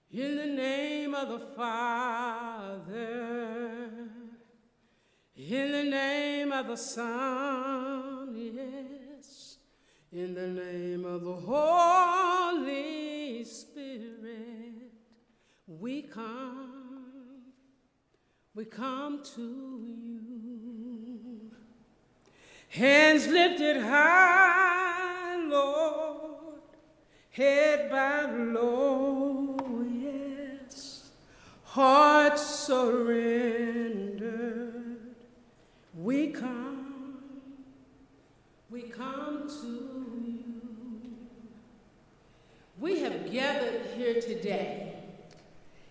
In the name of the Father, in the name of the Son, yes, in the name of the Holy Spirit, we come to you. Hands lifted high, Lord, head bowed low, yes, heart surrendered. We come to you. We have gathered here today,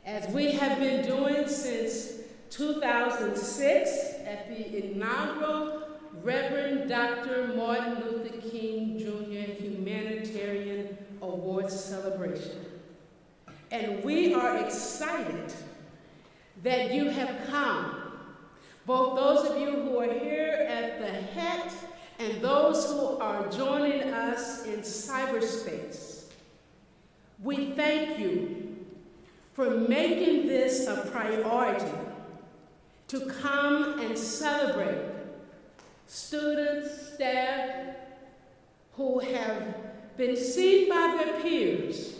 as we have been doing since 2006 at the inaugural Reverend Dr. Martin Luther King Jr. Humanitarian Awards Celebration. And we are excited that you have come, both those of you who are here at the Het and those who are joining us in cyberspace. We thank you for making this a priority to come and celebrate students, staff who have been seen by their peers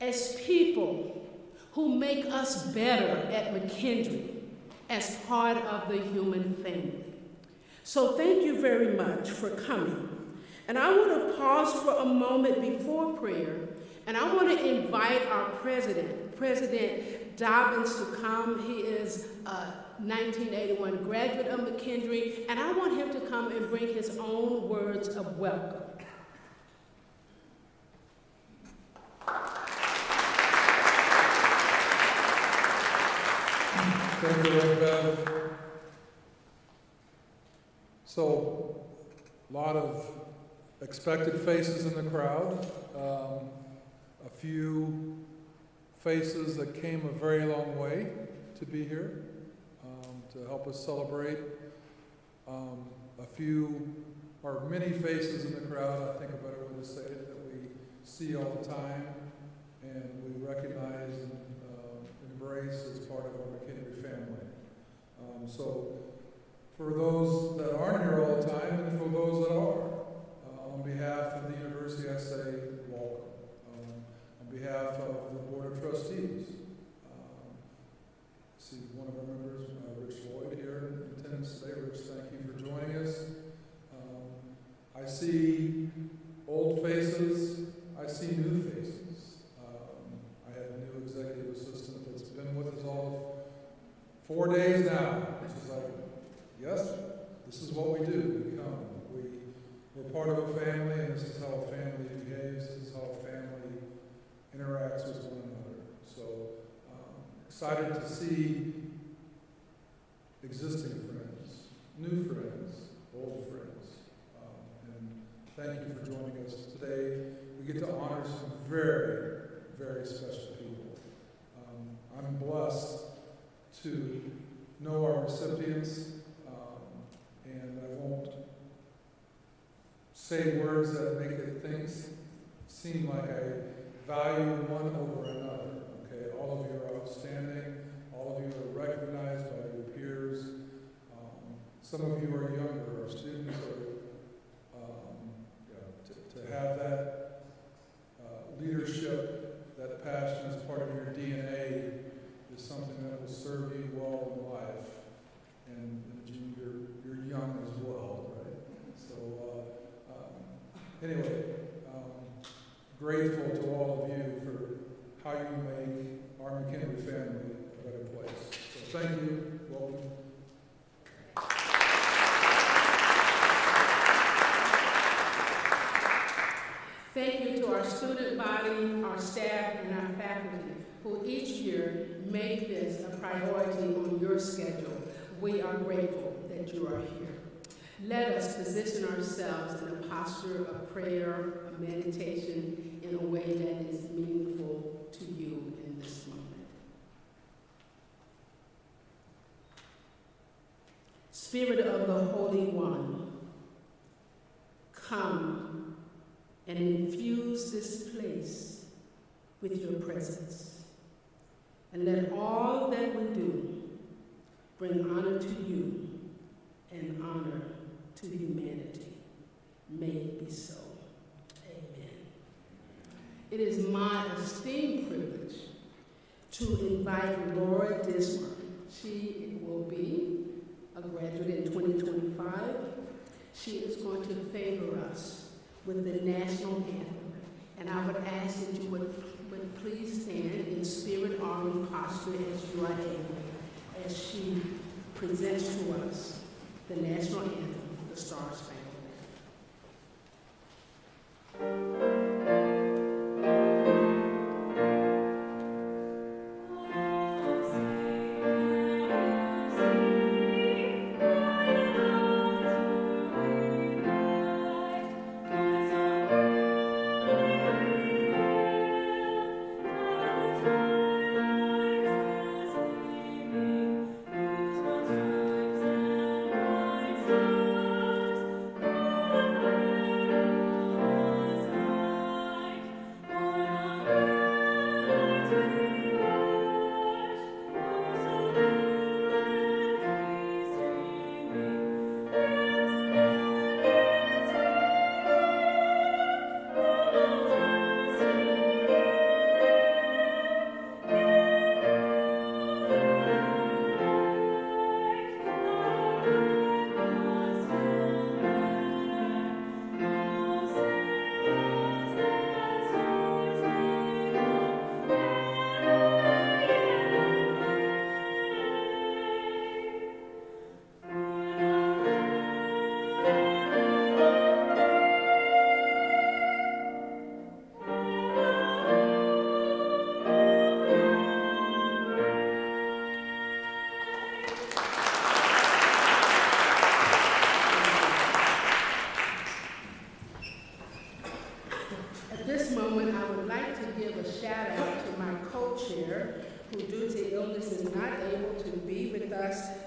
as people who make us better at McKendree as part of the human family. So thank you very much for coming. And I want to pause for a moment before prayer, and I want to invite our president, President Dobbins, to come. He is a 1981 graduate of McKendree, and I want him to come and bring his own words of welcome. Thank you, Bev. So, a lot of expected faces in the crowd. A few faces that came a very long way to be here to help us celebrate. A few, or many faces in the crowd, I think a better way to say it, that we see all the time and we recognize and embrace as part of our McKendree family. So for those that aren't here all the time and for those that are, on behalf of the university I say welcome. On behalf of the Board of Trustees, I see one of our members, Rich Lloyd, here in attendance today. Rich, thank you for joining us. I see old faces, I see new faces. I have a new executive assistant that's been with us all 4 days now, which is like, yes, this is what we do. We come. We're part of a family, and this is how a family behaves. This is how a family interacts with one another. So excited to see existing friends, new friends, old friends. And thank you for joining us today. We get to honor some very, very special people. I'm blessed to know our recipients, and I won't say words that make things seem like I value one over another. Okay, all of you are outstanding. All of you are recognized by your peers. Some of you are younger, our students are. To have that leadership, that passion as part of your DNA is something that will serve you well in life. And you're young as well, right? So anyway, grateful to all of you for how you make our McKendree family a better place. So thank you. Welcome. Thank you to our student body, our staff, and our faculty, who each year make this a priority on your schedule. We are grateful that you are here. Let us position ourselves in a posture of prayer, of meditation, in a way that is meaningful to you in this moment. Spirit of the Holy One, come and infuse this place with your presence. and let all that we do bring honor to you and honor to humanity. May it be so. Amen. It is my esteemed privilege to invite Laura Dismer. She will be a graduate in 2025. She is going to favor us with the national anthem. And I would ask that you would please stand in spirit, arm, posture as you are able, as she presents to us the national anthem, the Star-Spangled.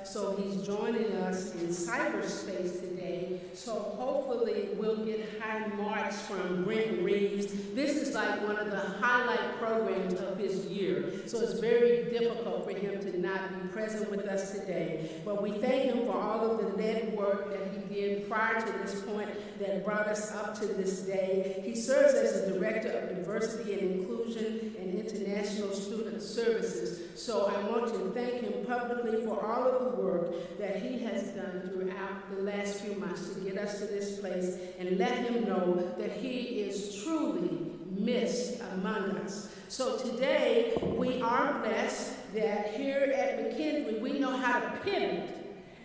So he's joining us in cyberspace today. So hopefully we'll get high marks from Brent Reeves. This is like one of the highlight programs of his year. So it's very difficult for him to not be present with us today. But we thank him for all of the lead work that he did prior to this point that brought us up to this day. He serves as the Director of Diversity and Inclusion and International Student Services. So I want to thank him publicly for all of the work that he has done throughout the last few months to get us to this place, and let him know that he is truly missed among us. So today we are blessed that here at McKendree we know how to pivot.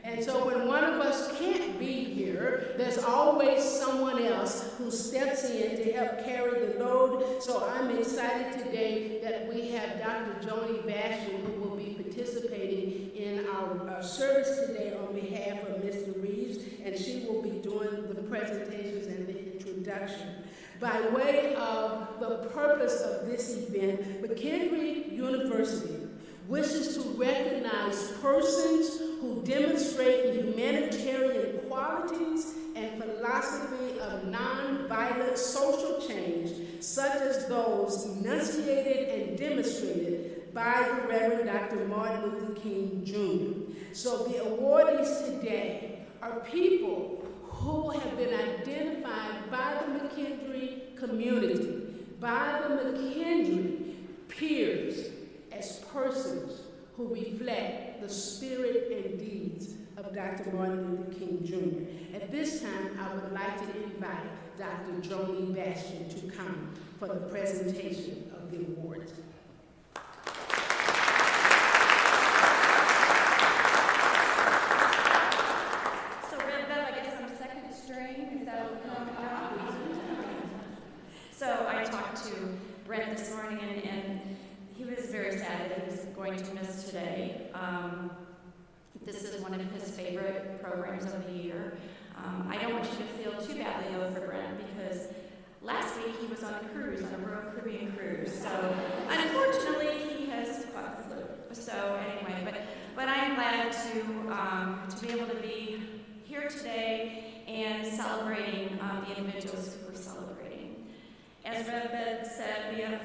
And so when one of us can't be here, there's always someone else who steps in to help carry the load. So I'm excited today that we have Dr. Joni Bastion, who will be participating in our service today on behalf of Mr. Reeves, and she will be doing the presentations and the introduction. By way of the purpose of this event, McKendree University wishes to recognize persons who demonstrate the humanitarian qualities and philosophy of nonviolent social change, such as those enunciated and demonstrated by the Reverend Dr. Martin Luther King, Jr. So the awardees today are people who have been identified by the McKendree community, by the McKendree peers, as persons who reflect the spirit and deeds of Dr. Martin Luther King, Jr. At this time, I would like to invite Dr. Joni Bastion to come for the presentation of the awards. So, Red Bev, I guess I'm second string. Is that what we're talking about? So, I talked to Brent this morning, and he was very sad that he was going to miss today. This is one of his favorite programs of the year. I don't want you to feel too badly, though, for Brent, because last week he was on a cruise, on a Royal Caribbean cruise. So, unfortunately, he has caught the flu. So, anyway, but I'm glad to be able to be here today and celebrating the individuals who we're celebrating. As Rev said, we have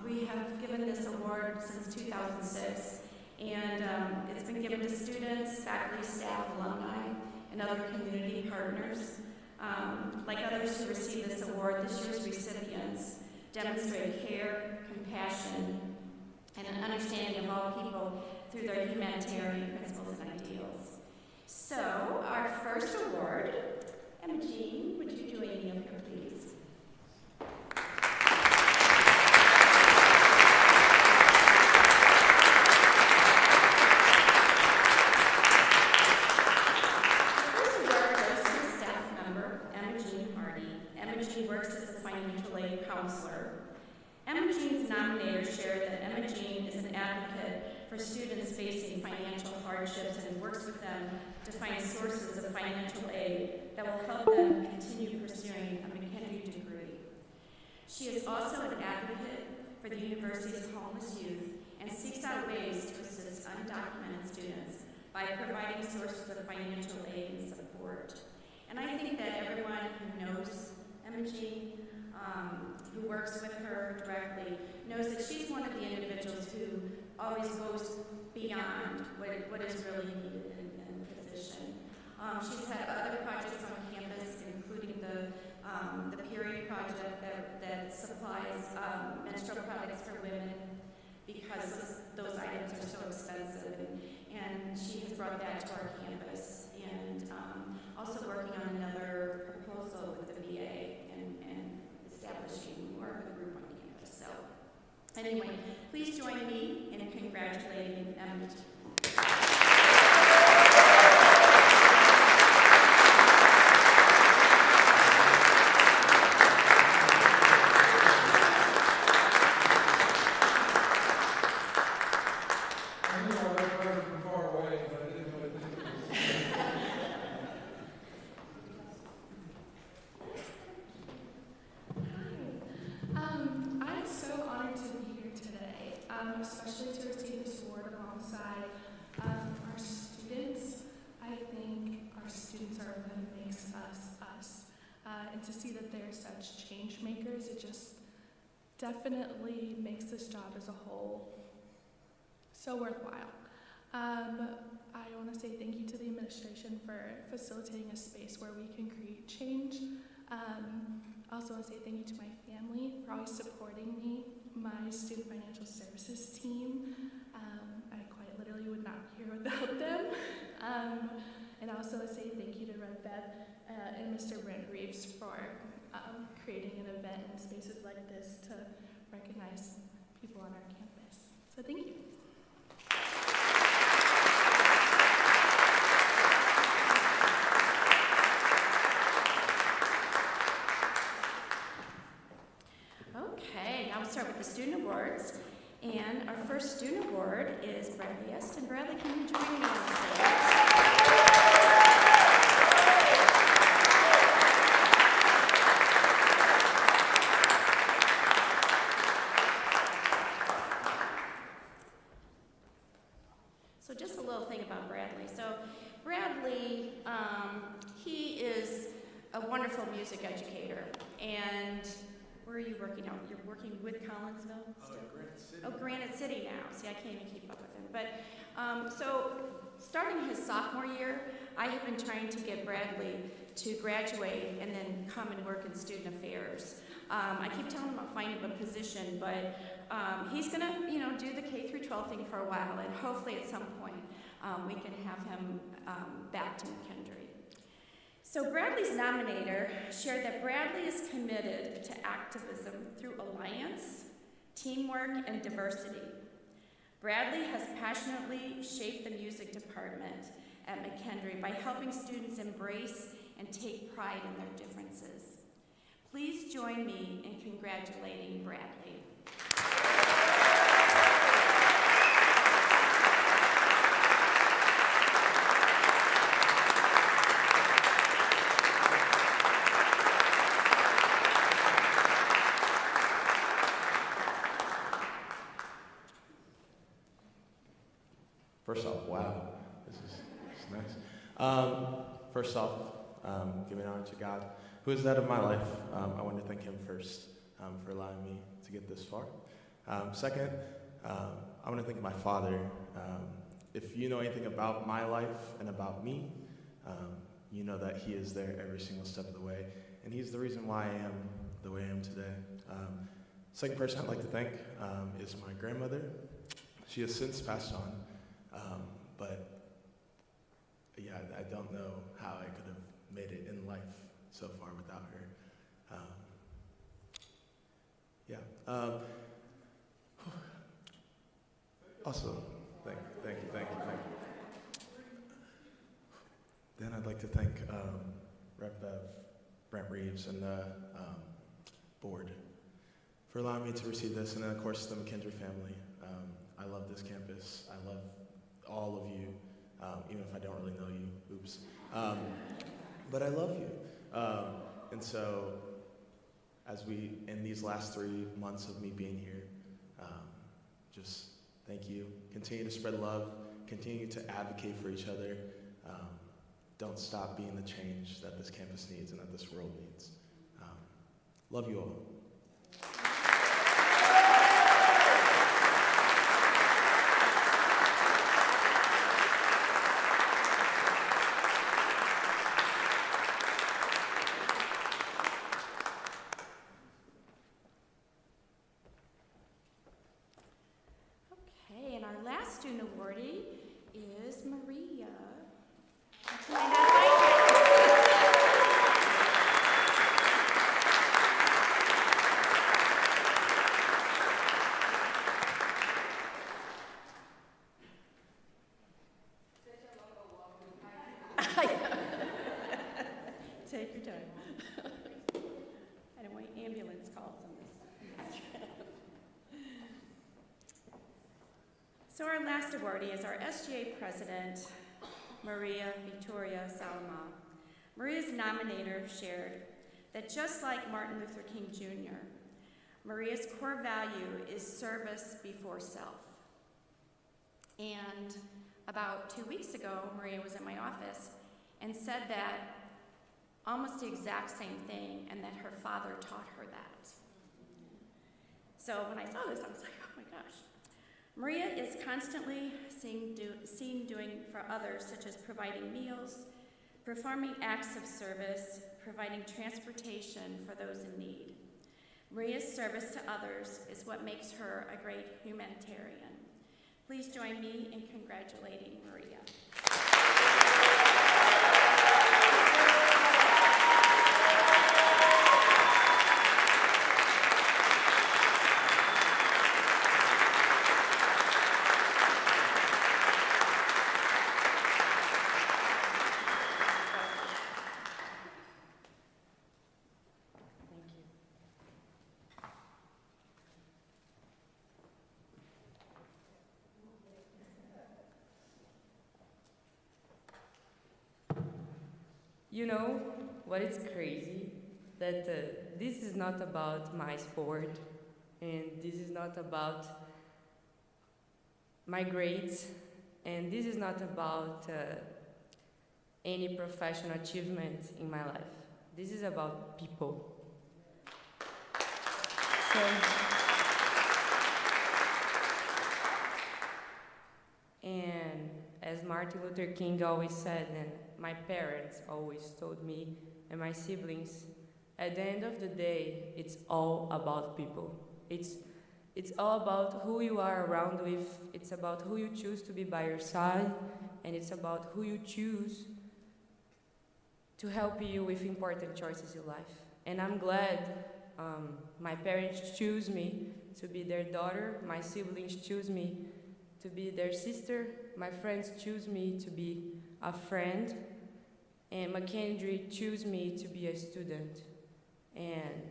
We have given this award since 2006, and it's been given to students, faculty, staff, alumni, and other community partners. Like others who receive this award, this year's recipients demonstrate care, compassion, and an understanding of all people through their humanitarian principles and ideals. So, our first award, Emma Jean, would you join me up here, please? Emma Jean's nominator shared that Emma Jean is an advocate for students facing financial hardships and works with them to find sources of financial aid that will help them continue pursuing a McKendree degree. She is also an advocate for the university's homeless youth and seeks out ways to assist undocumented students by providing sources of financial aid and support. And I think that everyone who knows Emma Jean, who works with her directly, knows that she's one of the individuals who always goes beyond what is really needed in the position. She's had other projects on campus, including the Period project that supplies menstrual products for women because those items are so expensive, and she has brought that to our campus, and also working on another proposal with the VA and establishing more of a group on campus. So anyway, please join me in congratulating Emma. Especially to receive this award alongside our students. I think our students are what makes us us. And to see that they're such change makers, it just definitely makes this job as a whole so worthwhile. I want to say thank you to the administration for facilitating a space where we can create change. I also want to say thank you to my family for always supporting me, my student financial services team. I quite literally would not be here without them. And I also want to say thank you to Red Bev and Mr. Brent Reeves for creating an event in spaces like this to recognize people on our campus. So thank you. Start with the student awards, and our first student award is Bradley Eston. Bradley, can you join me on stage? So just a little thing about Bradley. So Bradley, he is a wonderful music educator, and where are you working out? You're working with Collinsville still? Granite City. Oh, Granite City now. See, I can't even keep up with him. But so starting his sophomore year, I have been trying to get Bradley to graduate and then come and work in student affairs. I keep telling him about finding a position, but he's going to, do the K through 12 thing for a while, and hopefully at some point we can have him back to McKendree. So Bradley's nominator shared that Bradley is committed to activism through alliance, teamwork, and diversity. Bradley has passionately shaped the music department at McKendree by helping students embrace and take pride in their differences. Please join me in congratulating Bradley. First off, wow, this is nice. First off, giving honor to God, who is the head of my life. I want to thank him first for allowing me to get this far. Second, I want to thank my father. If you know anything about my life and about me, you know that he is there every single step of the way, and he's the reason why I am the way I am today. Second person I'd like to thank is my grandmother. She has since passed on, but yeah, I don't know how I could have made it in life so far without her. Also, thank you. Then I'd like to thank Rep. Bev, Brent Reeves, and the board for allowing me to receive this, and then of course the McKendree family. I love this campus. I love all of you, even if I don't really know you. Oops. But I love you. And so, as we, in these last 3 months of me being here, just thank you. Continue to spread love. Continue to advocate for each other. Don't stop being the change that this campus needs and that this world needs. Love you all. Okay, and our last student awardee is Maria. Take your time. I don't want ambulance calls on this trip. So our last awardee is our SGA president, Maria Vitoria Salomao. Maria's nominator shared that just like Martin Luther King Jr., Maria's core value is service before self. And about 2 weeks ago, Maria was in my office and said that almost the exact same thing, and that her father taught her that. So when I saw this, I was like, oh my gosh. Maria is constantly seen doing for others, such as providing meals, performing acts of service, providing transportation for those in need. Maria's service to others is what makes her a great humanitarian. Please join me in congratulating Maria. You know what is crazy? That this is not about my sport, and this is not about my grades, and this is not about any professional achievement in my life. This is about people. So, and as Martin Luther King always said, and my parents always told me, and my siblings, at the end of the day, it's all about people. It's all about who you are around with, it's about who you choose to be by your side, and it's about who you choose to help you with important choices in life. And I'm glad my parents choose me to be their daughter, my siblings choose me to be their sister, my friends choose me to be a friend, and McKendree choose me to be a student. And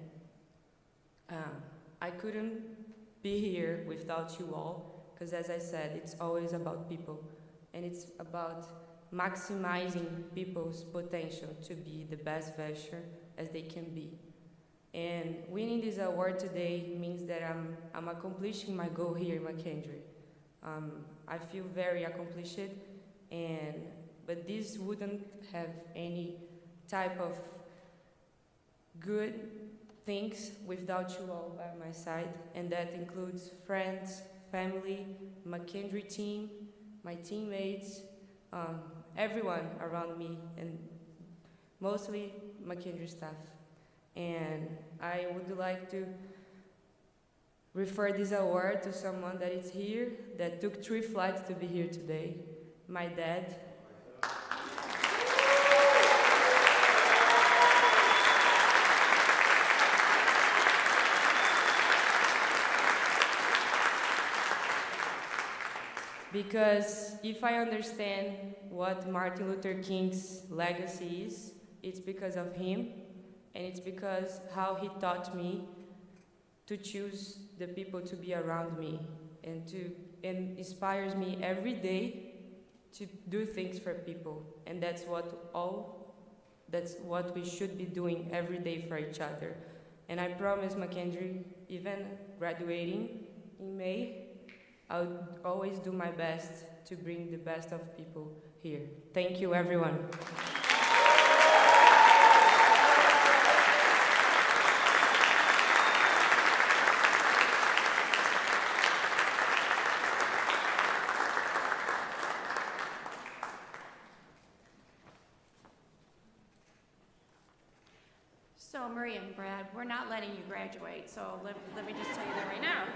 I couldn't be here without you all, because as I said, it's always about people, and it's about maximizing people's potential to be the best version as they can be. And winning this award today means that I'm accomplishing my goal here in McKendree. I feel very accomplished, but this wouldn't have any type of good things without you all by my side, and that includes friends, family, McKendree team, my teammates, everyone around me, and mostly McKendree staff. And I would like to refer this award to someone that is here, that took 3 flights to be here today, my dad. Because if I understand what Martin Luther King's legacy is, it's because of him, and it's because how he taught me to choose the people to be around me, and inspires me every day to do things for people. And that's what we should be doing every day for each other. And I promise McKendree, even graduating in May, I'll always do my best to bring the best of people here. Thank you, everyone. So, Maria and Brad, we're not letting you graduate, so let me just tell you that right now.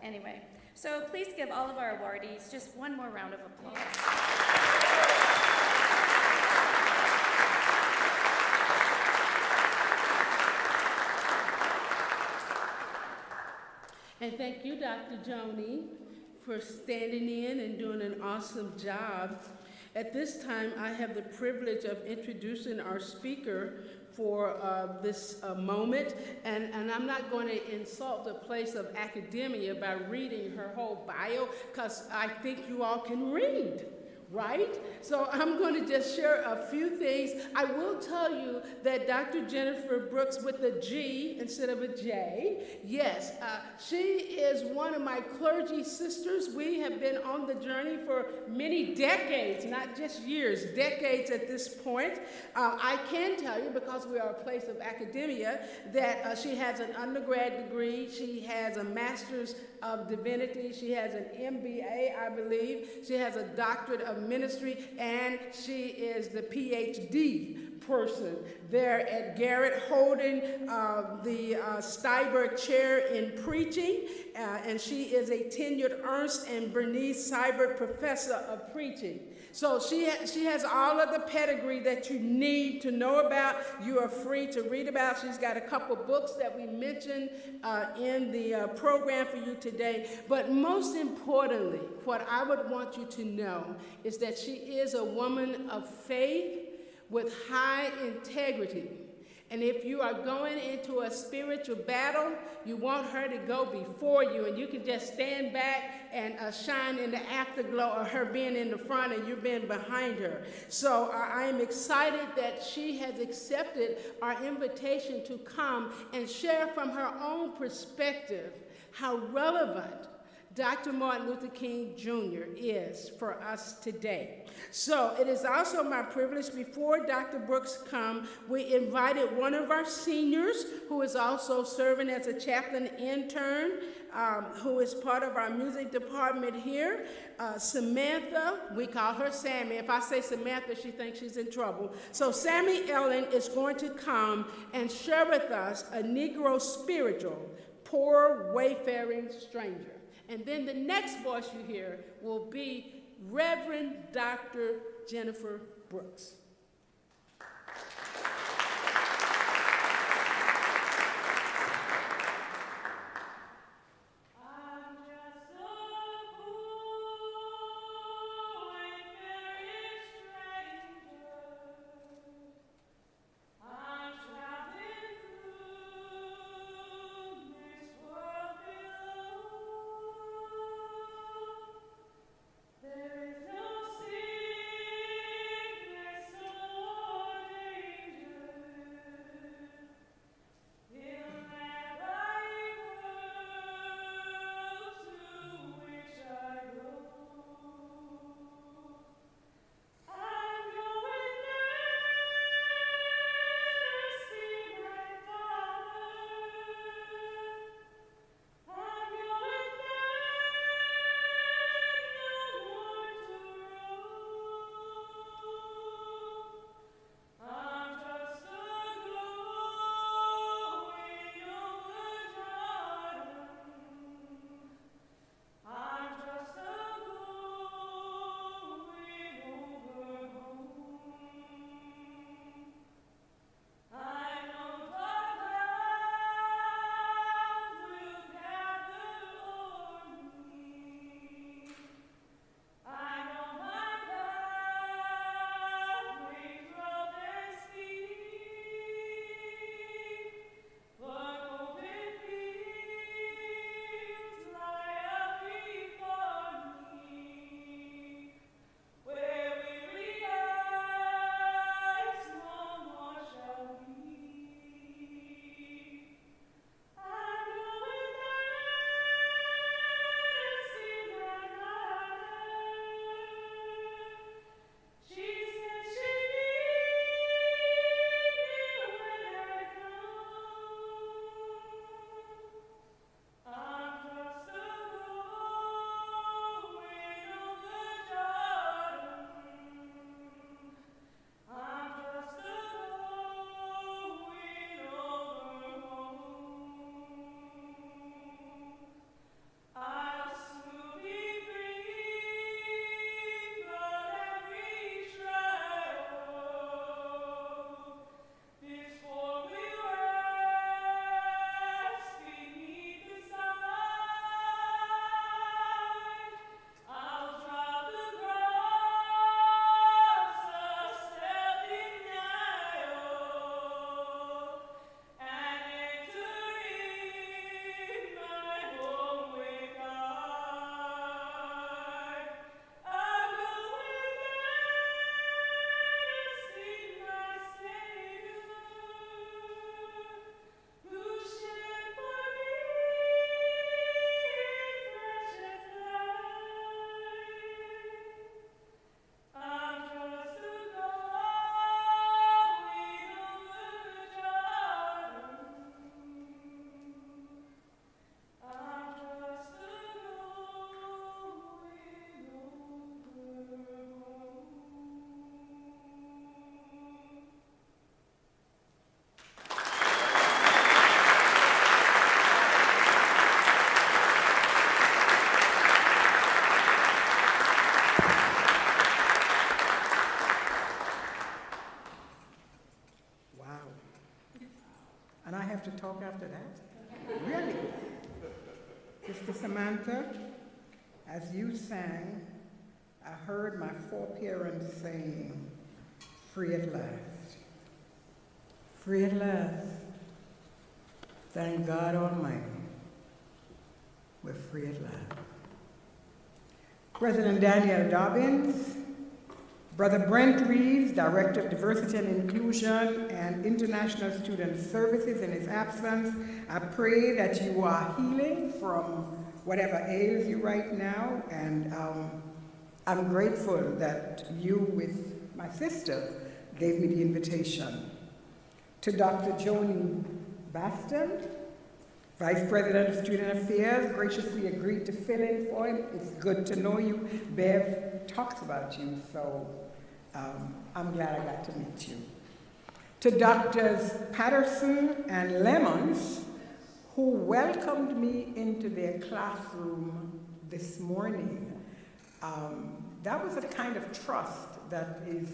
Anyway, so please give all of our awardees just one more round of applause. And thank you, Dr. Joni, for standing in and doing an awesome job. At this time, I have the privilege of introducing our speaker for this moment, and I'm not going to insult the place of academia by reading her whole bio, because I think you all can read, right? So I'm going to just share a few things. I will tell you that Dr. Jennifer Brooks, with a G instead of a J, yes, she is one of my clergy sisters. We have been on the journey for many decades, not just years, decades at this point. I can tell you, because we are a place of academia, that she has an undergrad degree, she has a master's of divinity, she has an MBA, I believe, she has a doctorate of ministry, and she is the PhD person there at Garrett, holding the Steiberg Chair in Preaching, and she is a tenured Ernst and Bernice Seibert Professor of Preaching. So she has all of the pedigree that you need to know about. You are free to read about. She's got a couple books that we mentioned in the program for you today. But most importantly, what I would want you to know is that she is a woman of faith with high integrity. And if you are going into a spiritual battle, you want her to go before you, and you can just stand back and shine in the afterglow of her being in the front and you being behind her. So I am excited that she has accepted our invitation to come and share from her own perspective how relevant Dr. Martin Luther King Jr. is for us today. So it is also my privilege, before Dr. Brooks come, we invited one of our seniors who is also serving as a chaplain intern, who is part of our music department here. Samantha, we call her Sammy. If I say Samantha, she thinks she's in trouble. So Sammy Ellen is going to come and share with us a Negro spiritual, poor wayfaring stranger. And then the next voice you hear will be Reverend Dr. Jennifer Brooks. There is no sickness have to talk after that? Really? Sister Samantha, as you sang, I heard my foreparents saying, free at last. Free at last. Thank God Almighty. We're free at last. President Daniel Dobbins, Brother Brent Reeves, Director of Diversity and Inclusion and International Student Services, in his absence, I pray that you are healing from whatever ails you right now, and I'm grateful that you, with my sister, gave me the invitation. To Dr. Joni Baston, Vice President of Student Affairs, graciously agreed to fill in for him. It's good to know you. Bev talks about you, so I'm glad I got to meet you. To Doctors Patterson and Lemons, who welcomed me into their classroom this morning. That was a kind of trust that is,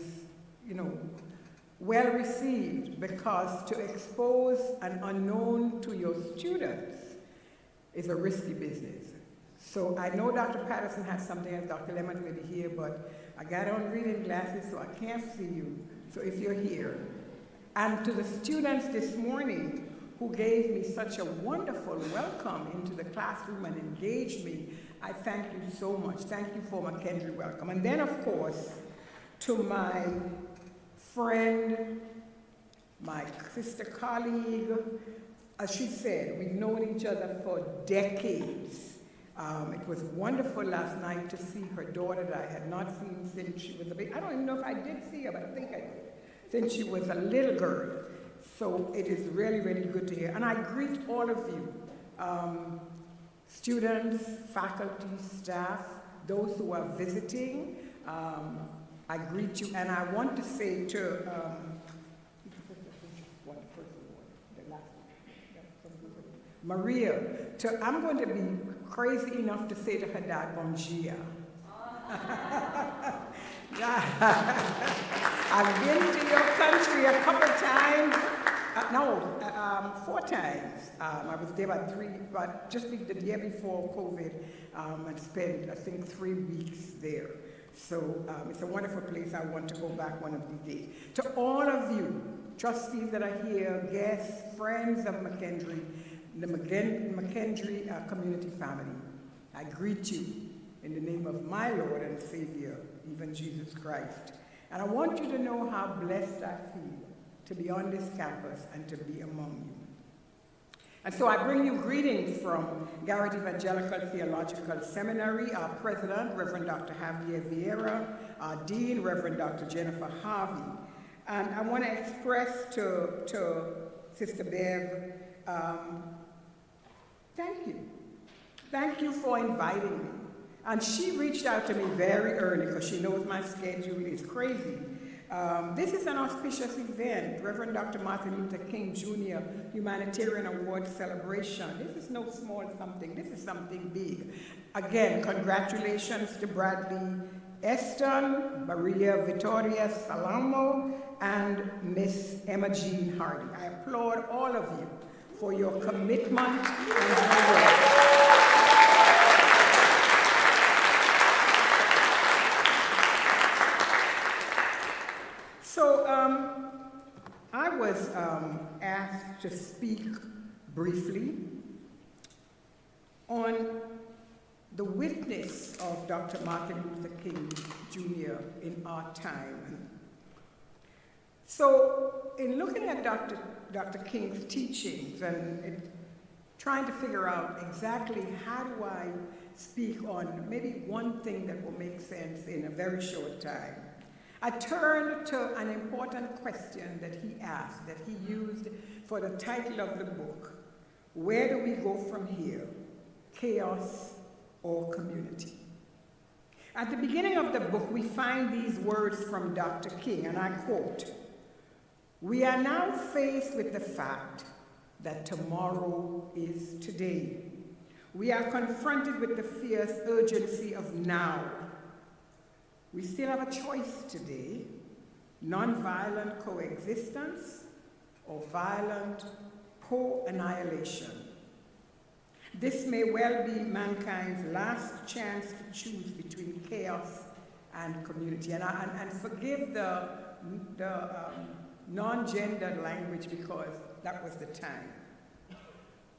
well received, because to expose an unknown to your students is a risky business. So I know Dr. Patterson has something else, Dr. Lemons may be here, but I got on reading glasses so I can't see you, so if you're here. And to the students this morning who gave me such a wonderful welcome into the classroom and engaged me, I thank you so much. Thank you for McKendree welcome. And then, of course, to my friend, my sister colleague, as she said, we've known each other for decades. It was wonderful last night to see her daughter that I had not seen since she was a baby. I don't even know if I did see her, but I think I did, since she was a little girl. So it is really, really good to hear. And I greet all of you, students, faculty, staff, those who are visiting. I greet you, and I want to say to Maria, I'm going to be crazy enough to say to her dad, Bongia. I've been to your country a couple times. 4 times. I was there about just the year before COVID, and spent, I think, 3 weeks there. So it's a wonderful place. I want to go back one of these days. To all of you, trustees that are here, guests, friends of McKendree, the McKendree community family, I greet you in the name of my Lord and Savior, even Jesus Christ. And I want you to know how blessed I feel to be on this campus and to be among you. And so I bring you greetings from Garrett Evangelical Theological Seminary, our president, Reverend Dr. Javier Vieira, our dean, Reverend Dr. Jennifer Harvey. And I want to express to Sister Bev, thank you. Thank you for inviting me. And she reached out to me very early because she knows my schedule is crazy. This is an auspicious event, Reverend Dr. Martin Luther King Jr. Humanitarian Award Celebration. This is no small something, this is something big. Again, congratulations to Bradley Eston, Maria Vitoria Salomao, and Miss Emma Jean Hardy. I applaud all of you for your commitment and your work. So I was asked to speak briefly on the witness of Dr. Martin Luther King Jr. in our time. So in looking at Dr. King's teachings and trying to figure out exactly how do I speak on maybe one thing that will make sense in a very short time, I turned to an important question that he asked, that he used for the title of the book, Where Do We Go From Here? Chaos or Community? At the beginning of the book, we find these words from Dr. King, and I quote, "We are now faced with the fact that tomorrow is today. We are confronted with the fierce urgency of now. We still have a choice today, nonviolent coexistence or violent co-annihilation. This may well be mankind's last chance to choose between chaos and community. And forgive the non-gendered language because that was the time.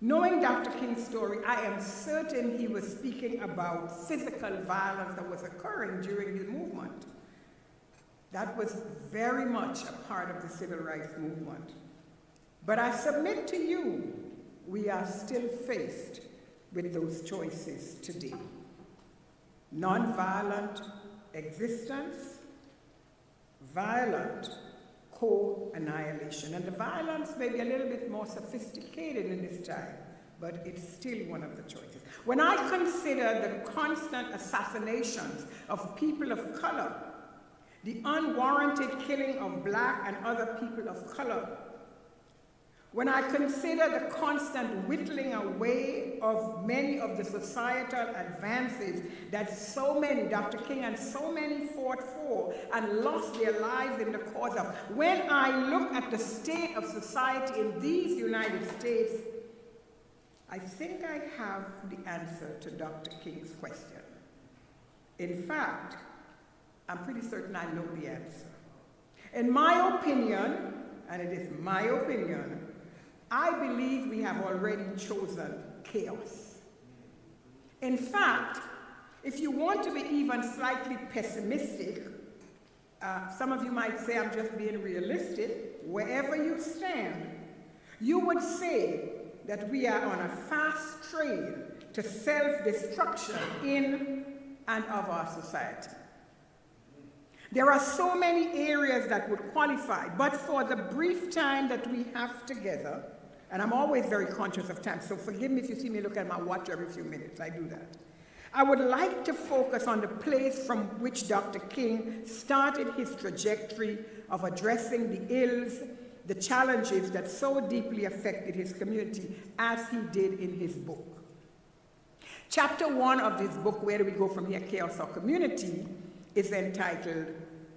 Knowing Dr. King's story, I am certain he was speaking about physical violence that was occurring during the movement. That was very much a part of the civil rights movement. But I submit to you, we are still faced with those choices today. Non-violent existence, violent co-annihilation. And the violence may be a little bit more sophisticated in this time, but it's still one of the choices. When I consider the constant assassinations of people of color, the unwarranted killing of black and other people of color, when I consider the constant whittling away of many of the societal advances that so many, Dr. King and so many fought for and lost their lives in the cause of, when I look at the state of society in these United States, I think I have the answer to Dr. King's question. In fact, I'm pretty certain I know the answer. In my opinion, and it is my opinion, I believe we have already chosen chaos. In fact, if you want to be even slightly pessimistic, some of you might say I'm just being realistic, wherever you stand, you would say that we are on a fast train to self-destruction in and of our society. There are so many areas that would qualify, but for the brief time that we have together, and I'm always very conscious of time, so forgive me if you see me look at my watch every few minutes, I do that. I would like to focus on the place from which Dr. King started his trajectory of addressing the ills, the challenges that so deeply affected his community, as he did in his book. Chapter 1 of this book, Where Do We Go From Here, Chaos or Community, is entitled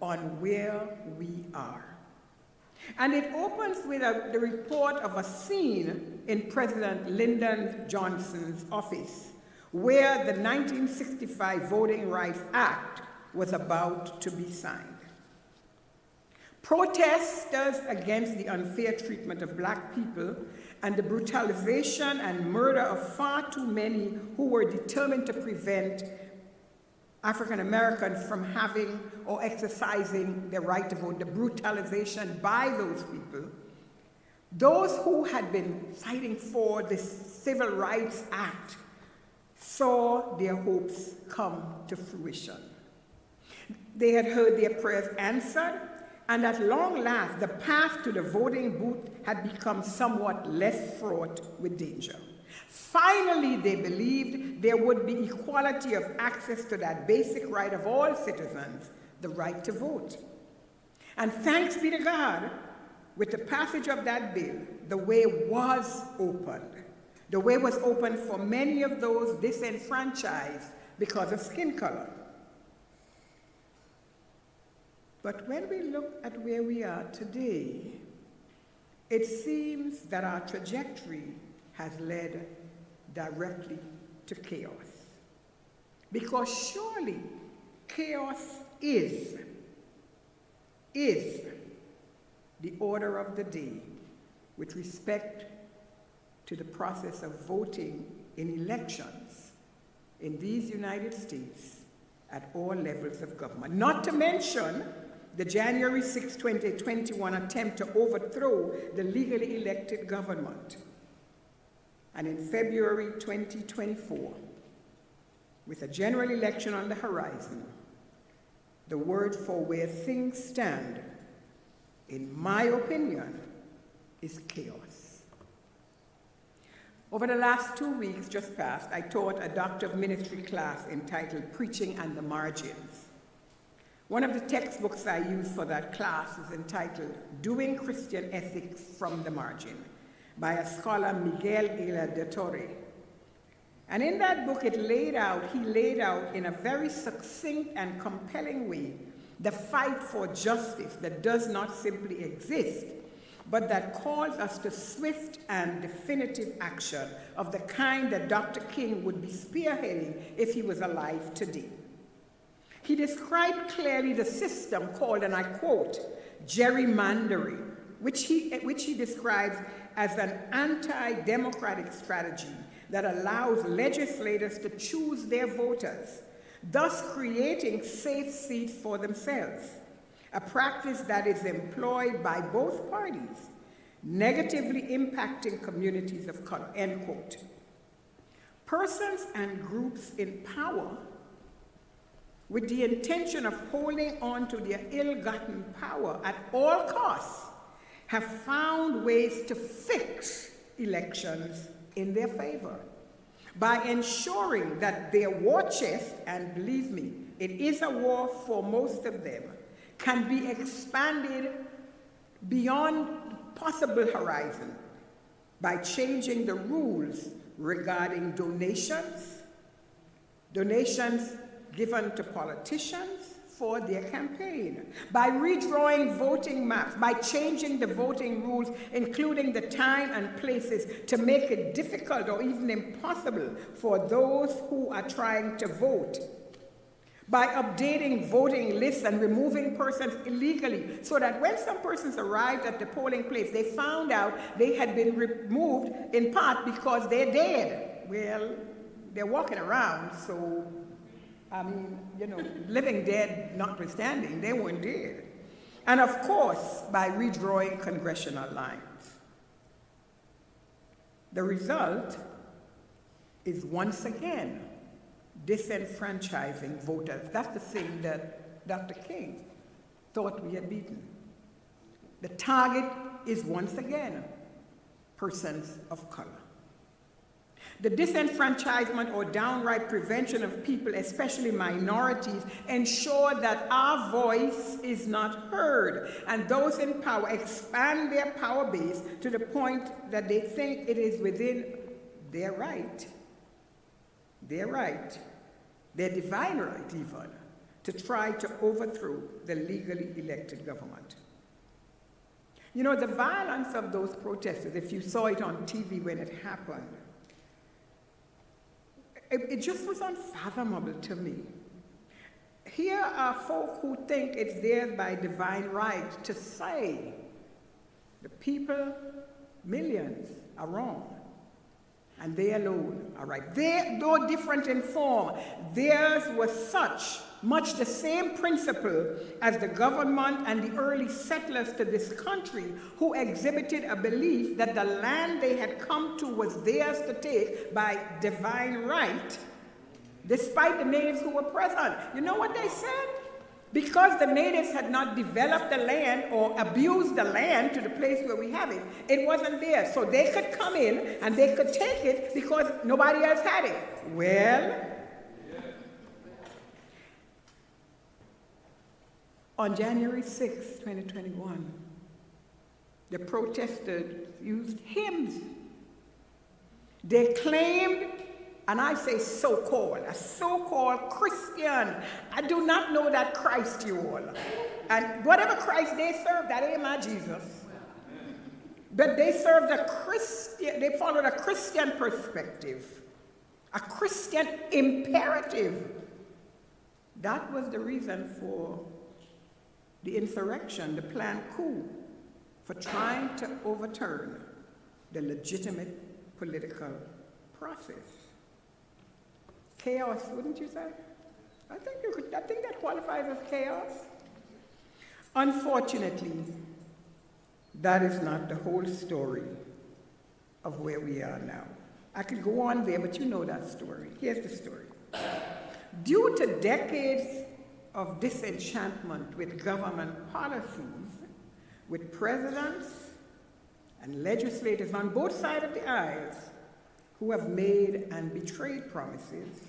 On Where We Are. And it opens with the report of a scene in President Lyndon Johnson's office where the 1965 Voting Rights Act was about to be signed. Protesters against the unfair treatment of black people and the brutalization and murder of far too many who were determined to prevent African Americans from having or exercising their right to vote, the brutalization by those people, those who had been fighting for this Civil Rights Act saw their hopes come to fruition. They had heard their prayers answered, and at long last, the path to the voting booth had become somewhat less fraught with danger. Finally, they believed there would be equality of access to that basic right of all citizens, the right to vote. And thanks be to God, with the passage of that bill, the way was opened. The way was opened for many of those disenfranchised because of skin color. But when we look at where we are today, it seems that our trajectory has led directly to chaos. Because surely chaos is the order of the day with respect to the process of voting in elections in these United States at all levels of government. Not to mention the January 6, 2021 attempt to overthrow the legally elected government. And in February 2024, with a general election on the horizon, the word for where things stand, in my opinion, is chaos. Over the last 2 weeks just past, I taught a Doctor of Ministry class entitled Preaching and the Margins. One of the textbooks I used for that class is entitled Doing Christian Ethics from the Margin by a scholar, Miguel de Torre. And in that book, he laid out in a very succinct and compelling way the fight for justice that does not simply exist, but that calls us to swift and definitive action of the kind that Dr. King would be spearheading if he was alive today. He described clearly the system called, and I quote, gerrymandering, which he describes as an anti-democratic strategy that allows legislators to choose their voters, thus creating safe seats for themselves, a practice that is employed by both parties, negatively impacting communities of color, end quote. Persons and groups in power, with the intention of holding on to their ill-gotten power at all costs, have found ways to fix elections in their favor by ensuring that their war chest, and believe me, it is a war for most of them, can be expanded beyond possible horizon by changing the rules regarding donations given to politicians for their campaign, by redrawing voting maps, by changing the voting rules, including the time and places, to make it difficult or even impossible for those who are trying to vote, by updating voting lists and removing persons illegally, so that when some persons arrived at the polling place, they found out they had been removed in part because they're dead. Well, they're walking around, so I mean, you know, living dead notwithstanding, they weren't dead. And of course, by redrawing congressional lines. The result is once again disenfranchising voters. That's the thing that Dr. King thought we had beaten. The target is once again persons of color. The disenfranchisement or downright prevention of people, especially minorities, ensure that our voice is not heard, and those in power expand their power base to the point that they think it is within their right, their divine right even, to try to overthrow the legally elected government. You know, the violence of those protesters, if you saw it on TV when it happened, it just was unfathomable to me. Here are folk who think it's theirs by divine right to say the people, millions, are wrong, and they alone are right. They, though different in form, theirs was much the same principle as the government and the early settlers to this country, who exhibited a belief that the land they had come to was theirs to take by divine right, despite the natives who were present. You know what they said? Because the natives had not developed the land or abused the land to the place where we have it, it wasn't there. So they could come in and they could take it because nobody else had it. Well, on January 6, 2021, the protesters used hymns. They claimed, and I say so-called, a so-called Christian. I do not know that Christ, you all. And whatever Christ they served, that ain't my Jesus. But they served they followed a Christian perspective, a Christian imperative. That was the reason for the insurrection, the planned coup, for trying to overturn the legitimate political process. Chaos, wouldn't you say? I think that qualifies as chaos. Unfortunately, that is not the whole story of where we are now. I could go on there, but you know that story. Here's the story. Due to decades of disenchantment with government policies, with presidents and legislators on both sides of the aisles who have made and betrayed promises,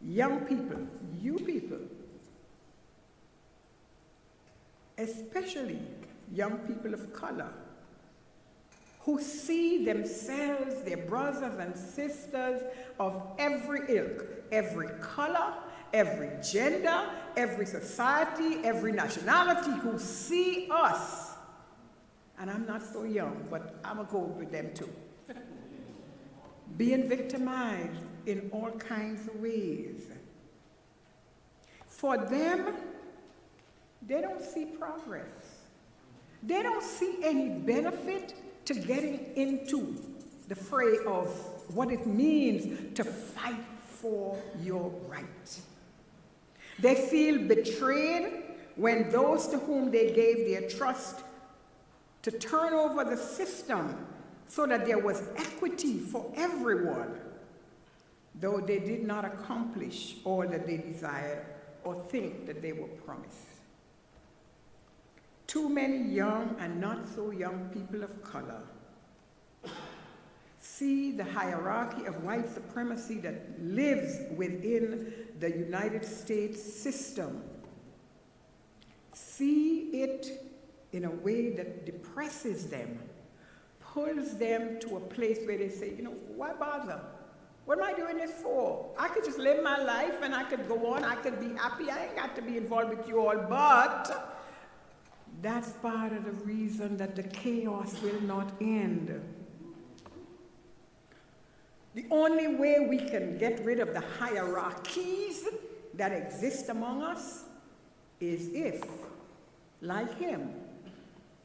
young people, you people, especially young people of color, who see themselves, their brothers and sisters of every ilk, every color, every gender, every society, every nationality, who see us and I'm not so young, but I'm going to go with them too. Being victimized in all kinds of ways. For them, they don't see progress. They don't see any benefit to getting into the fray of what it means to fight for your right. They feel betrayed when those to whom they gave their trust to turn over the system so that there was equity for everyone, though they did not accomplish all that they desired or think that they were promised. Too many young and not so young people of color see the hierarchy of white supremacy that lives within the United States system, see it in a way that depresses them, pulls them to a place where they say, you know, why bother? What am I doing this for? I could just live my life and I could go on, I could be happy, I ain't got to be involved with you all, but that's part of the reason that the chaos will not end. The only way we can get rid of the hierarchies that exist among us is if, like him,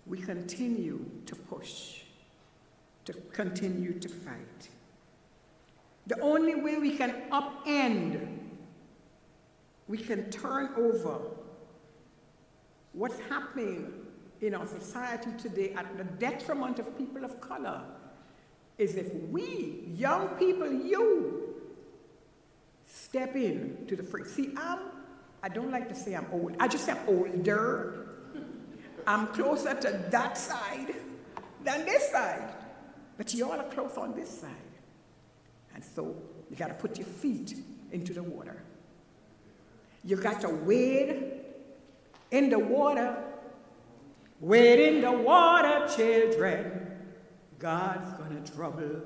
we continue to push, to continue to fight. The only way we can upend, we can turn over what's happening in our society today at the detriment of people of color is if we, young people, you, step in to the fray. See, I don't like to say I'm old. I just say I'm older. I'm closer to that side than this side. But you all are close on this side. And so you got to put your feet into the water. You got to wade in the water. Wade in the water, children. God's gonna trouble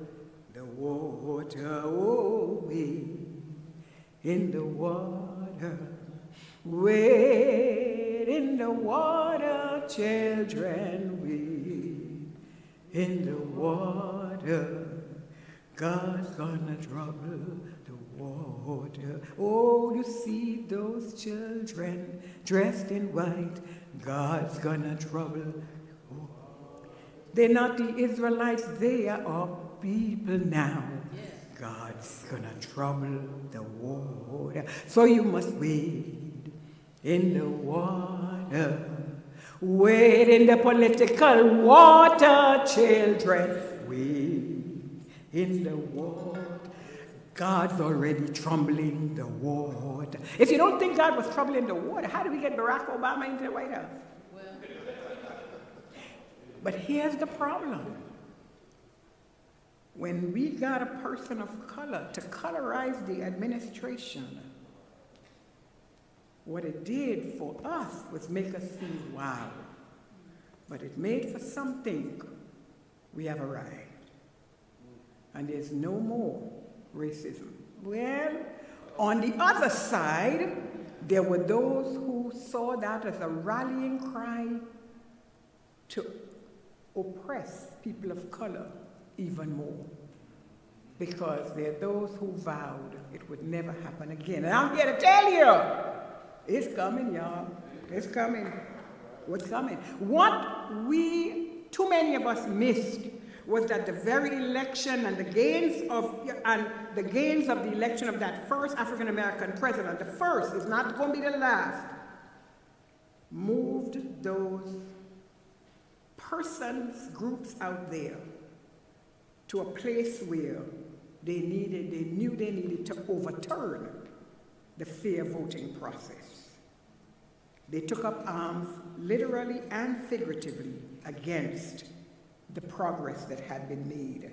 the water. Oh, wade in the water. Wade in the water, children. Wade in the water. God's gonna trouble the water. Oh, you see those children dressed in white. God's gonna trouble. Oh. They're not the Israelites, they are people now. Yes. God's gonna trouble the water. So you must wade in the water. Wade in the political water, children. Wade in the water. God's already troubling the water. If you don't think God was troubling the water, how did we get Barack Obama into the White House? Well. But here's the problem. When we got a person of color to colorize the administration, what it did for us was make us feel wow. But it made for something we have arrived. And there's no more racism. Well, on the other side, there were those who saw that as a rallying cry to oppress people of color even more. Because there are those who vowed it would never happen again. And I'm here to tell you, it's coming, y'all. It's coming. What's coming? What too many of us missed was that the very election and the gains of the election of that first African-American president, the first, is not going to be the last, moved those persons, groups out there to a place where they knew they needed to overturn the fair voting process. They took up arms literally and figuratively against the progress that had been made.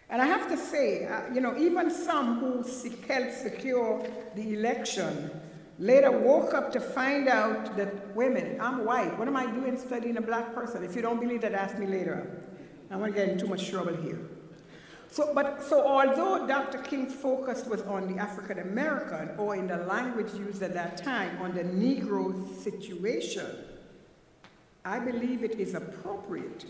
And I have to say, even some who helped secure the election later woke up to find out that, wait a minute, I'm white. What am I doing studying a black person? If you don't believe that, ask me later. I want to get in too much trouble here. So although Dr. King's focus was on the African American, or in the language used at that time, on the Negro situation, I believe it is appropriate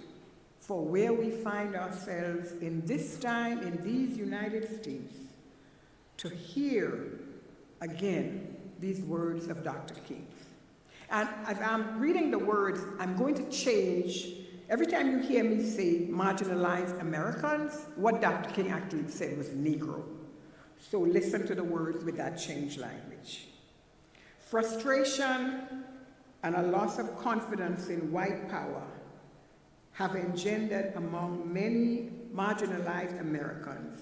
for where we find ourselves in this time in these United States to hear again these words of Dr. King. And as I'm reading the words, I'm going to change. Every time you hear me say marginalized Americans, what Dr. King actually said was Negro. So listen to the words with that changed language. Frustration and a loss of confidence in white power have engendered among many marginalized Americans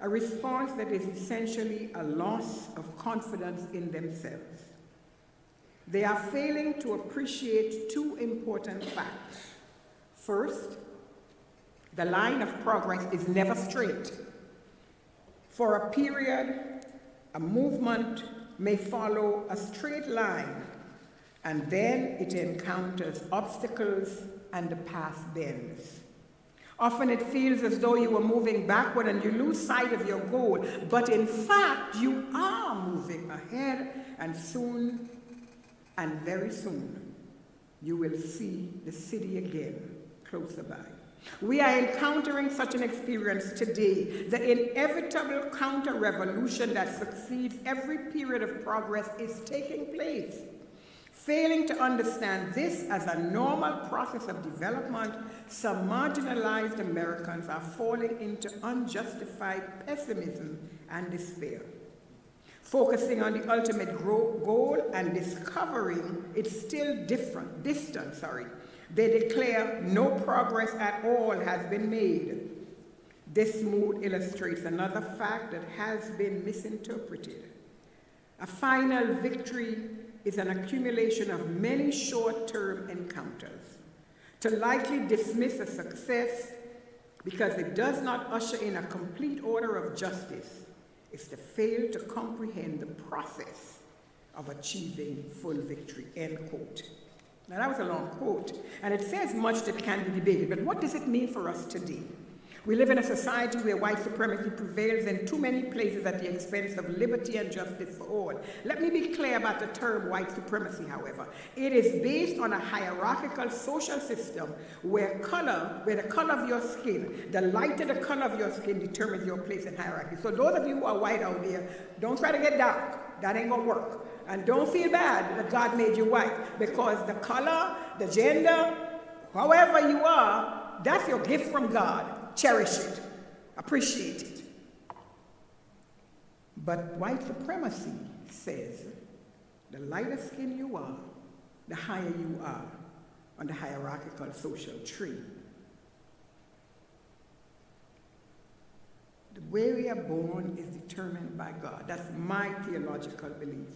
a response that is essentially a loss of confidence in themselves. They are failing to appreciate two important facts. First, the line of progress is never straight. For a period, a movement may follow a straight line, and then it encounters obstacles and the path bends. Often it feels as though you are moving backward and you lose sight of your goal, but in fact, you are moving ahead, and soon, and very soon, you will see the city again closer by. We are encountering such an experience today. The inevitable counter-revolution that succeeds every period of progress is taking place. Failing to understand this as a normal process of development, some marginalized Americans are falling into unjustified pessimism and despair. Focusing on the ultimate goal and discovering it's still distant, they declare no progress at all has been made. This mood illustrates another fact that has been misinterpreted. A final victory is an accumulation of many short-term encounters. To lightly dismiss a success because it does not usher in a complete order of justice is to fail to comprehend the process of achieving full victory, end quote. Now that was a long quote, and it says much that can be debated, but what does it mean for us today? We live in a society where white supremacy prevails in too many places at the expense of liberty and justice for all. Let me be clear about the term white supremacy, however. It is based on a hierarchical social system where the color of your skin, the lighter the color of your skin determines your place in hierarchy. So those of you who are white out there, don't try to get dark. That ain't gonna work. And don't feel bad that God made you white, because the color, the gender, however you are, that's your gift from God. Cherish it, appreciate it. But white supremacy says the lighter skin you are, the higher you are on the hierarchical social tree. The way we are born is determined by God. That's my theological belief.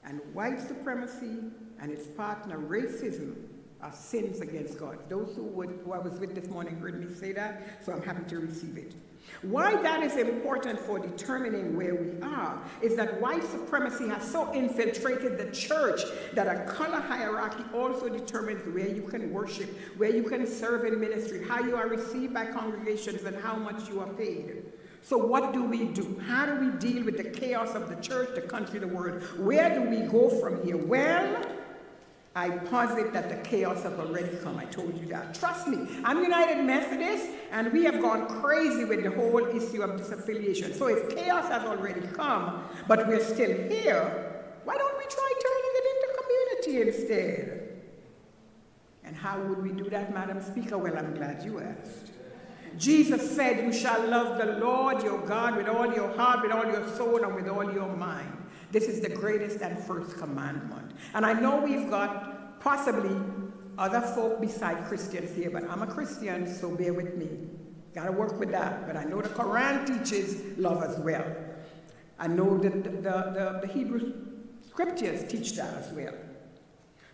And white supremacy and its partner, racism, are sins against God. Those who I was with this morning heard me say that, so I'm happy to receive it. Why that is important for determining where we are is that white supremacy has so infiltrated the church that a color hierarchy also determines where you can worship, where you can serve in ministry, how you are received by congregations, and how much you are paid. So what do we do? How do we deal with the chaos of the church, the country, the world? Where do we go from here? Well, I posit that the chaos has already come. I told you that. Trust me, I'm United Methodist, and we have gone crazy with the whole issue of disaffiliation. So if chaos has already come, but we're still here, why don't we try turning it into community instead? And how would we do that, Madam Speaker? Well, I'm glad you asked. Jesus said, you shall love the Lord your God with all your heart, with all your soul, and with all your mind. This is the greatest and first commandment. And I know we've got possibly other folk beside Christians here, but I'm a Christian, so bear with me. Gotta work with that. But I know the Quran teaches love as well. I know that the Hebrew scriptures teach that as well.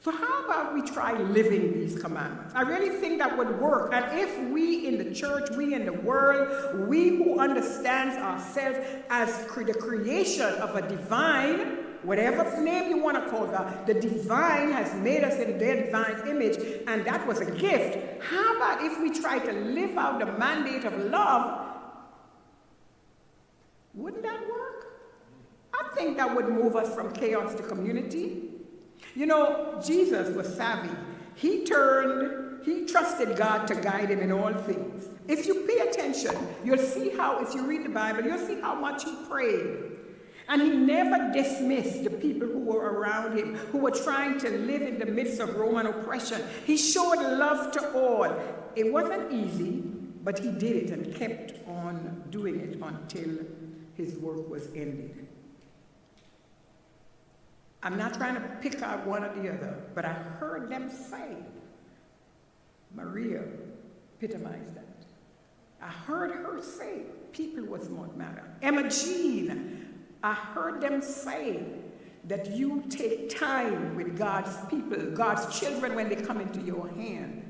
So how about we try living these commandments? I really think that would work. And if we in the church, we in the world, we who understands ourselves as the creation of a divine, whatever name you want to call that, the divine has made us in their divine image, and that was a gift. How about if we try to live out the mandate of love? Wouldn't that work? I think that would move us from chaos to community. You know, Jesus was savvy. He trusted God to guide him in all things. If you pay attention, you'll see how, if you read the Bible, you'll see how much he prayed. And he never dismissed the people who were around him, who were trying to live in the midst of Roman oppression. He showed love to all. It wasn't easy, but he did it and kept on doing it until his work was ended. I'm not trying to pick out one or the other, but I heard them say, Maria epitomized that. I heard her say, people was what matter. Emma Jean, I heard them say that you take time with God's people, God's children when they come into your hand.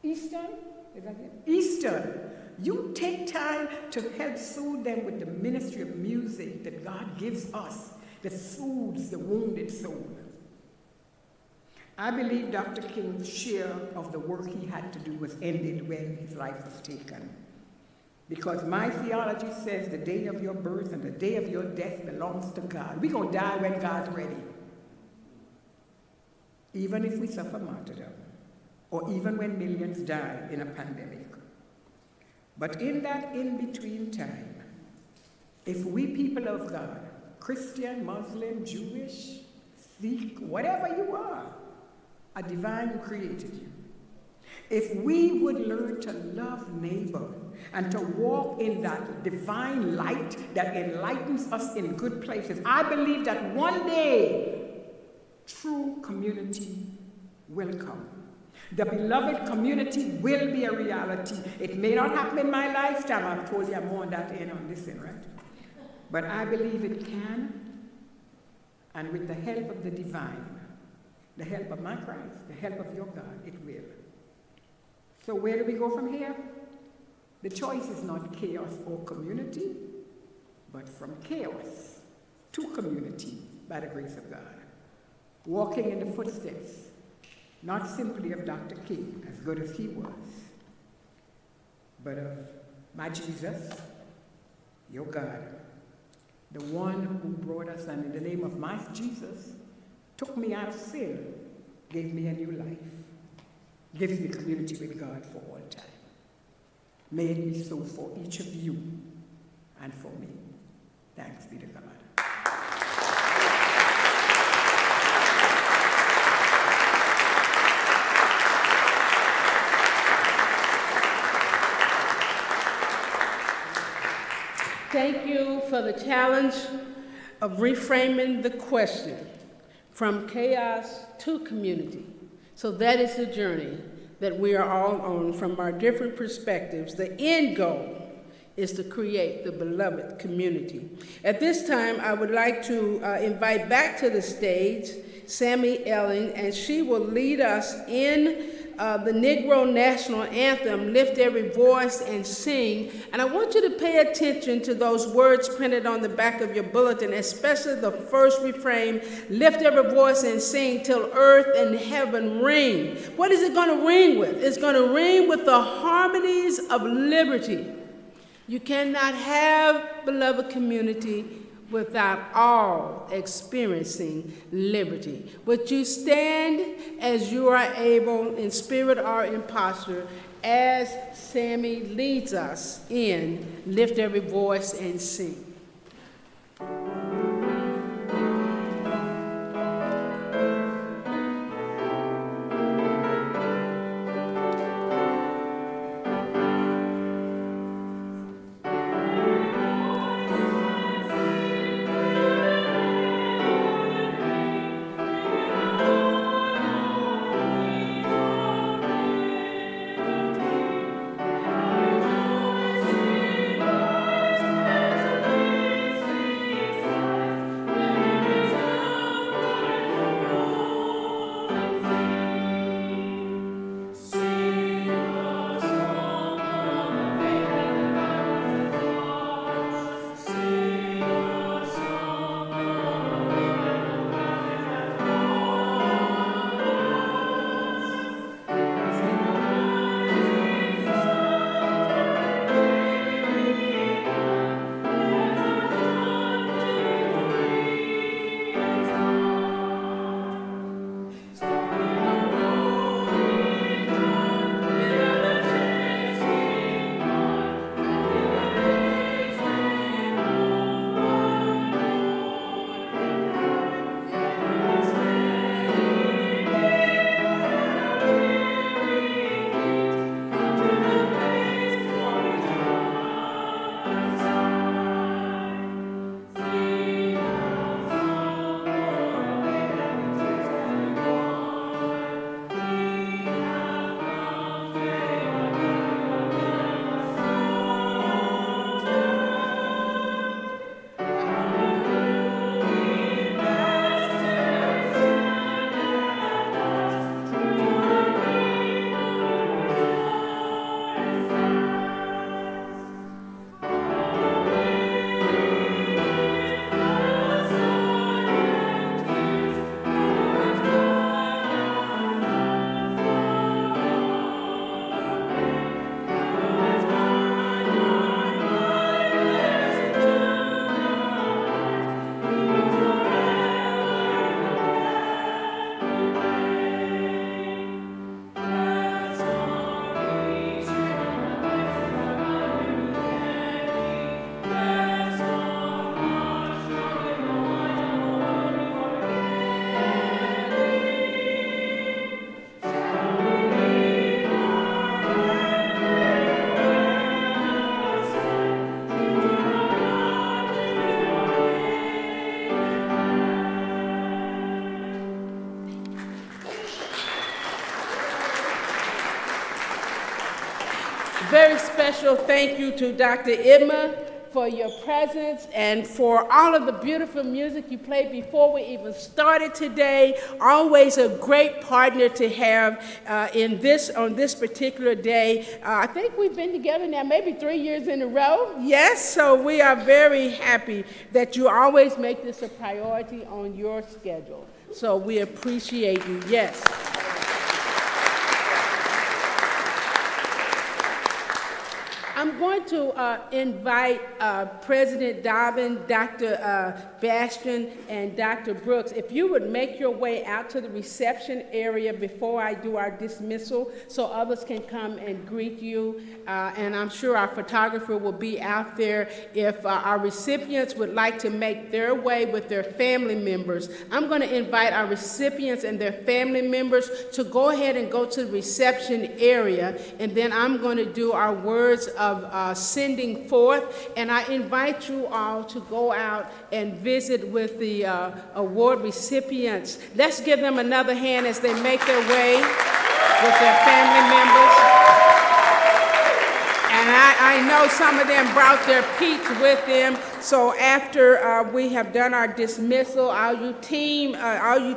Eston, is that it? Eston, you take time to help soothe them with the ministry of music that God gives us, that soothes the wounded soul. I believe Dr. King's share of the work he had to do was ended when his life was taken. Because my theology says the day of your birth and the day of your death belongs to God. We're going to die when God's ready. Even if we suffer martyrdom, or even when millions die in a pandemic. But in that in-between time, if we people of God, Christian, Muslim, Jewish, Sikh, whatever you are, a divine who created you. If we would learn to love neighbor and to walk in that divine light that enlightens us in good places, I believe that one day true community will come. The beloved community will be a reality. It may not happen in my lifetime. I've told you I'm more on that end on this end, right? But I believe it can, and with the help of the divine, the help of my Christ, the help of your God, it will. So where do we go from here? The choice is not chaos or community, but from chaos to community by the grace of God. Walking in the footsteps, not simply of Dr. King, as good as he was, but of my Jesus, your God, the one who brought us, and in the name of my Jesus, took me out of sin, gave me a new life, gives me community with God for all time. May it be so for each of you and for me. Thanks be to God. Thank you for the challenge of reframing the question from chaos to community. So that is the journey that we are all on from our different perspectives. The end goal is to create the beloved community. At this time, I would like to invite back to the stage Sammy Ellen, and she will lead us in the Negro National Anthem, Lift Every Voice and Sing. And I want you to pay attention to those words printed on the back of your bulletin, especially the first refrain, lift every voice and sing till earth and heaven ring. What is it going to ring with? It's going to ring with the harmonies of liberty. You cannot have beloved community without all experiencing liberty. Would you stand as you are able, in spirit or in posture, as Sammy leads us in Lift Every Voice and Sing. Very special thank you to Dr. Ypma for your presence and for all of the beautiful music you played before we even started today. Always a great partner to have on this particular day. I think we've been together now maybe 3 years in a row. Yes, so we are very happy that you always make this a priority on your schedule. So we appreciate you, yes. I'm going to invite President Dobbins, Dr. Bastian, and Dr. Brooks, if you would make your way out to the reception area before I do our dismissal so others can come and greet you. And I'm sure our photographer will be out there. If our recipients would like to make their way with their family members, I'm going to invite our recipients and their family members to go ahead and go to the reception area, and then I'm going to do our words of sending forth, and I invite you all to go out and visit with the award recipients. Let's give them another hand as they make their way with their family members. And I know some of them brought their peeps with them, so after we have done our dismissal, all you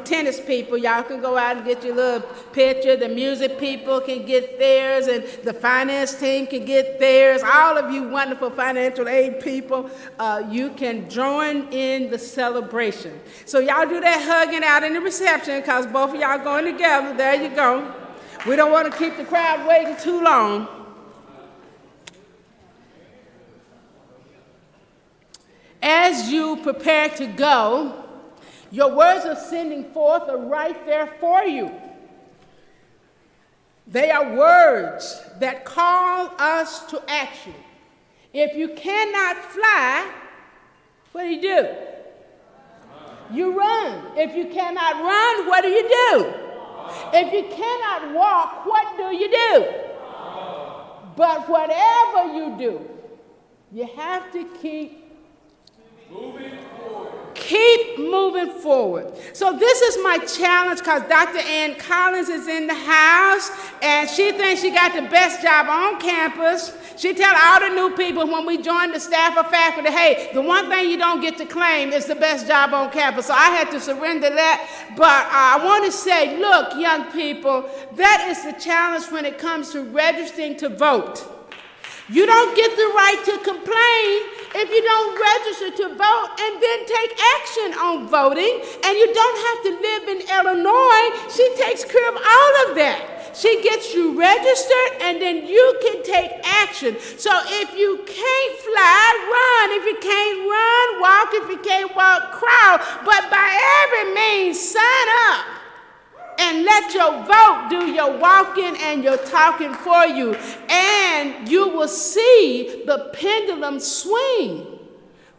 tennis people, y'all can go out and get your little picture. The music people can get theirs, and the finance team can get theirs. All of you wonderful financial aid people, you can join in the celebration. So y'all do that hugging out in the reception, because both of y'all going together. There you go. We don't want to keep the crowd waiting too long. As you prepare to go, your words of sending forth are right there for you. They are words that call us to action. If you cannot fly, what do? You run. If you cannot run, what do? If you cannot walk, what do? But whatever you do, you have to keep moving forward. So this is my challenge, because Dr. Ann Collins is in the house, and she thinks she got the best job on campus. She tells all the new people when we join the staff or faculty, hey, the one thing you don't get to claim is the best job on campus. So I had to surrender that. But I want to say, look, young people, that is the challenge when it comes to registering to vote. You don't get the right to complain if you don't register to vote and then take action on voting. And you don't have to live in Illinois. She takes care of all of that. She gets you registered, and then you can take action. So if you can't fly, run. If you can't run, walk. If you can't walk, crawl. But by every means, sign up. And let your vote do your walking and your talking for you. And you will see the pendulum swing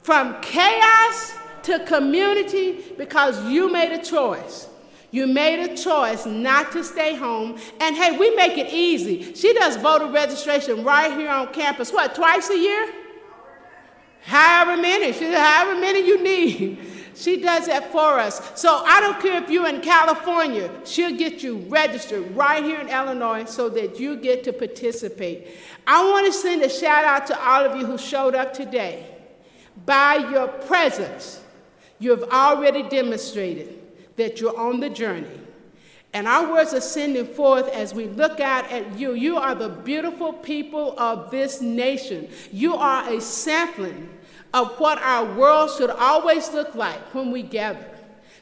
from chaos to community, because you made a choice. You made a choice not to stay home. And hey, we make it easy. She does voter registration right here on campus. What, twice a year? However many you need. She does that for us. So I don't care if you're in California, she'll get you registered right here in Illinois so that you get to participate. I want to send a shout out to all of you who showed up today. By your presence, you have already demonstrated that you're on the journey. And our words are sending forth as we look out at you. You are the beautiful people of this nation. You are a sampling of what our world should always look like when we gather.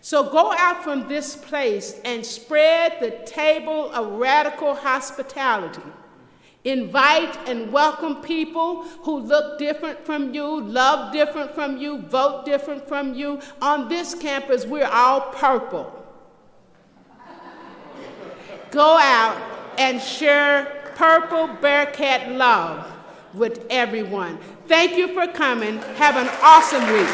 So go out from this place and spread the table of radical hospitality. Invite and welcome people who look different from you, love different from you, vote different from you. On this campus, we're all purple. Go out and share purple Bearcat love with everyone. Thank you for coming. Have an awesome week.